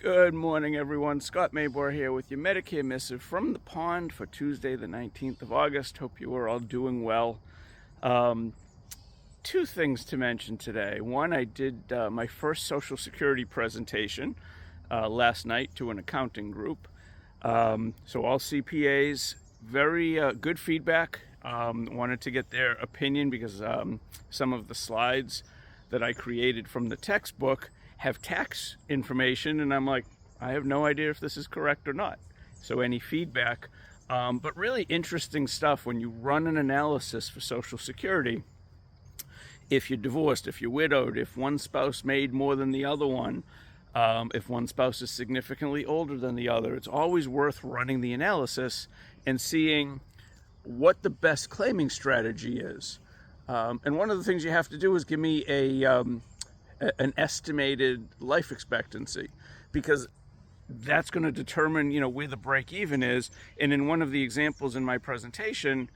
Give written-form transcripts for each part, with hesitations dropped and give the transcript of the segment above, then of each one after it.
Good morning, everyone. Scott Maybor here with your Medicare Missive from the pond for Tuesday, the 19th of August. Hope you are all doing well. Two things to mention today. One, I did my first Social Security presentation last night to an accounting group. So all CPAs, very good feedback. Wanted to get their opinion because some of the slides that I created from the textbook have tax information, and I'm like, I have no idea if this is correct or not. So any feedback, but really interesting stuff when you run an analysis for Social Security. If you're divorced, if you're widowed, if one spouse made more than the other one, if one spouse is significantly older than the other, it's always worth running the analysis and seeing what the best claiming strategy is. And one of the things you have to do is give me an estimated life expectancy, because that's going to determine, where the break even is. And in one of the examples in my presentation,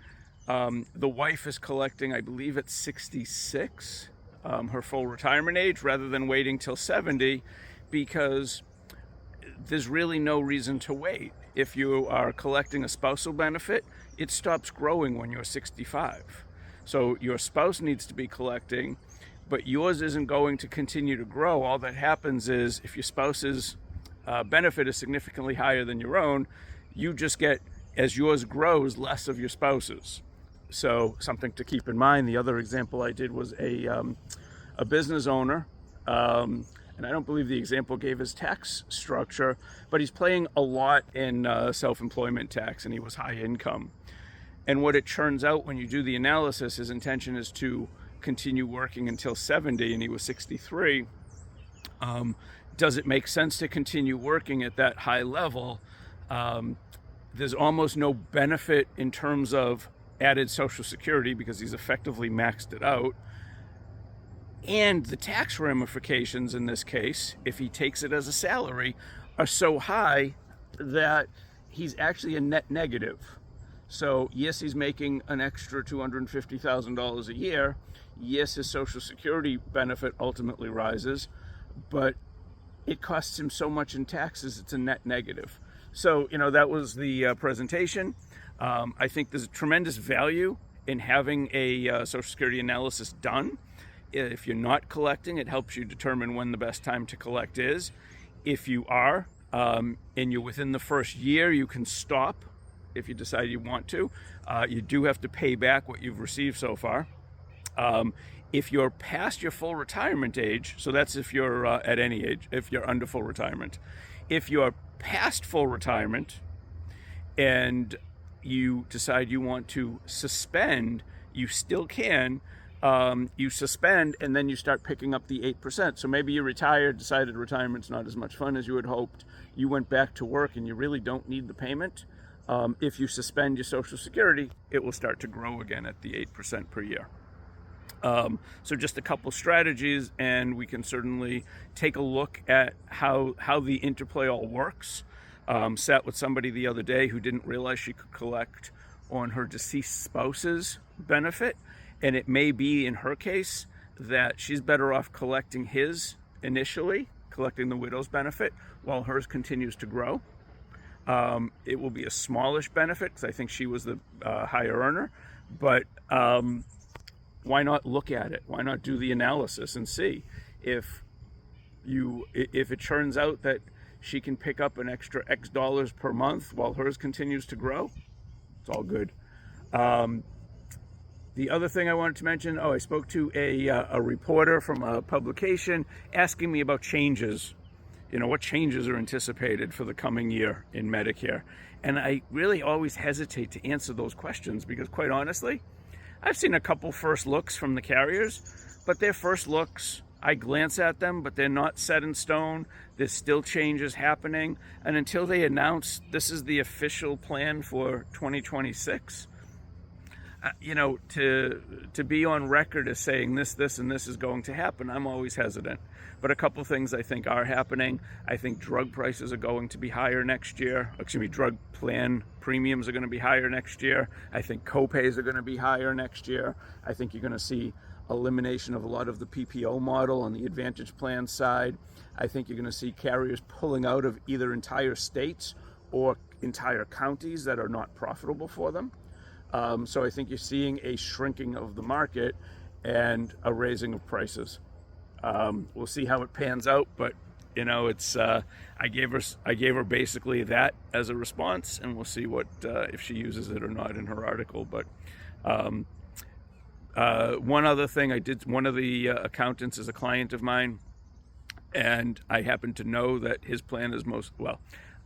the wife is collecting, I believe, at 66, her full retirement age, rather than waiting till 70, because there's really no reason to wait. If you are collecting a spousal benefit, it stops growing when you're 65. So your spouse needs to be collecting, but yours isn't going to continue to grow. All that happens is, if your spouse's benefit is significantly higher than your own, you just get, as yours grows, less of your spouse's. So something to keep in mind. The other example I did was a business owner, and I don't believe the example gave his tax structure, but he's paying a lot in self-employment tax, and he was high income. And what it turns out when you do the analysis, his intention is to continue working until 70, and he was 63. Does it make sense to continue working at that high level? There's almost no benefit in terms of added Social Security because he's effectively maxed it out. And the tax ramifications in this case, if he takes it as a salary, are so high that he's actually a net negative. So yes, he's making an extra $250,000 a year. Yes, his Social Security benefit ultimately rises, but it costs him so much in taxes, it's a net negative. So, that was the presentation. I think there's a tremendous value in having a Social Security analysis done. If you're not collecting, it helps you determine when the best time to collect is. If you are, and you're within the first year, you can stop if you decide you want to. You do have to pay back what you've received so far. If you're past your full retirement age, so that's if you're at any age, if you're under full retirement. If you're past full retirement and you decide you want to suspend, you still can. You suspend and then you start picking up the 8%. So maybe you retired, decided retirement's not as much fun as you had hoped. You went back to work and you really don't need the payment. If you suspend your Social Security, it will start to grow again at the 8% per year. So just a couple strategies, and we can certainly take a look at how the interplay all works. Sat with somebody the other day who didn't realize she could collect on her deceased spouse's benefit, and it may be in her case that she's better off collecting his initially, collecting the widow's benefit, while hers continues to grow. It will be a smallish benefit because I think she was the higher earner, but why not look at it? Why not do the analysis and see if it turns out that she can pick up an extra X dollars per month while hers continues to grow? It's all good. The other thing I wanted to mention, I spoke to a reporter from a publication asking me about changes. What changes are anticipated for the coming year in Medicare? And I really always hesitate to answer those questions because, quite honestly, I've seen a couple first looks from the carriers, but their first looks, I glance at them, but they're not set in stone. There's still changes happening. And until they announce this is the official plan for 2026, to be on record as saying this, and this is going to happen, I'm always hesitant. But a couple things I think are happening. I think drug prices are going to be higher next year. Drug plan premiums are going to be higher next year. I think co-pays are going to be higher next year. I think you're going to see elimination of a lot of the PPO model on the Advantage Plan side. I think you're going to see carriers pulling out of either entire states or entire counties that are not profitable for them. So I think you're seeing a shrinking of the market and a raising of prices. We'll see how it pans out, but you know, it's I gave her basically that as a response, and we'll see what if she uses it or not in her article. But one other thing, one of the accountants is a client of mine, and I happen to know that his plan is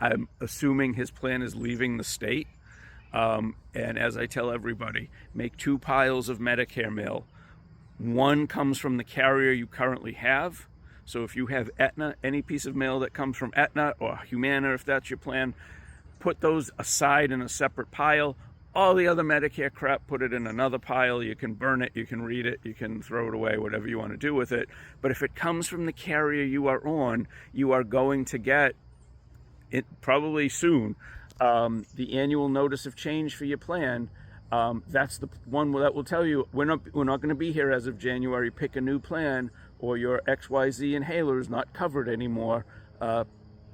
I'm assuming his plan is leaving the state. And as I tell everybody, make 2 piles of Medicare mail. One comes from the carrier you currently have. So if you have Aetna, any piece of mail that comes from Aetna or Humana, if that's your plan, put those aside in a separate pile. All the other Medicare crap, put it in another pile. You can burn it, you can read it, you can throw it away, whatever you want to do with it. But if it comes from the carrier you are on, you are going to get it probably soon. The annual notice of change for your plan. That's the one that will tell you we're not going to be here as of January. Pick a new plan, or your XYZ inhaler is not covered anymore.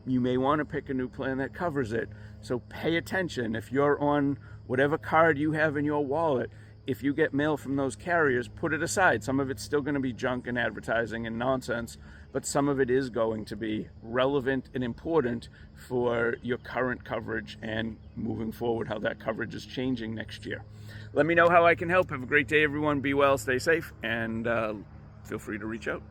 You may want to pick a new plan that covers it. So pay attention. If you're on whatever card you have in your wallet, if you get mail from those carriers, put it aside. Some of it's still going to be junk and advertising and nonsense, but some of it is going to be relevant and important for your current coverage and moving forward, how that coverage is changing next year. Let me know how I can help. Have a great day, everyone. Be well, stay safe, and feel free to reach out.